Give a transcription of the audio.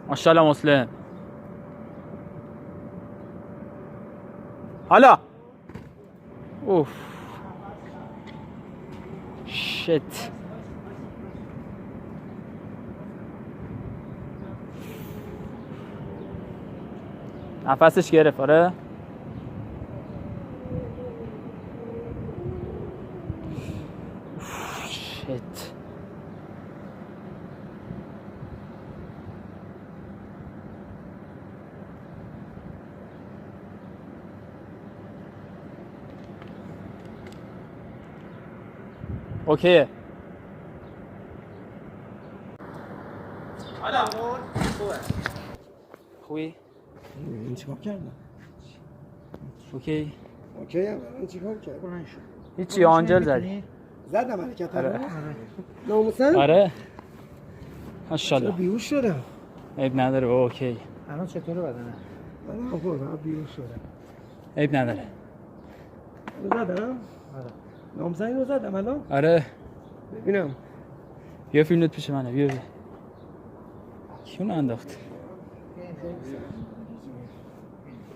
ماشاءالله مسلم. حالا اوف شت. نفسش گرفت. آره شت. اوکی. حالا خوبه. خوبی؟ این چیکار کردم؟ اوکی. اوکی هم الان چیکار کردم؟ هیچی آنجل زدی؟ زدم حرکت آره. رو؟ ناموسن؟ آره ماشاءالله. بیهوش شدم. عیب نداره بابا اوکی. الان چطوره بدنه؟ من هم خوردم بیهوش شدم. عیب نداره. رو زدم؟ آره. نامزنی رو زدم الان؟ آره ببینم. بیا فیلمت پیش منه. بیا کیون انداخت؟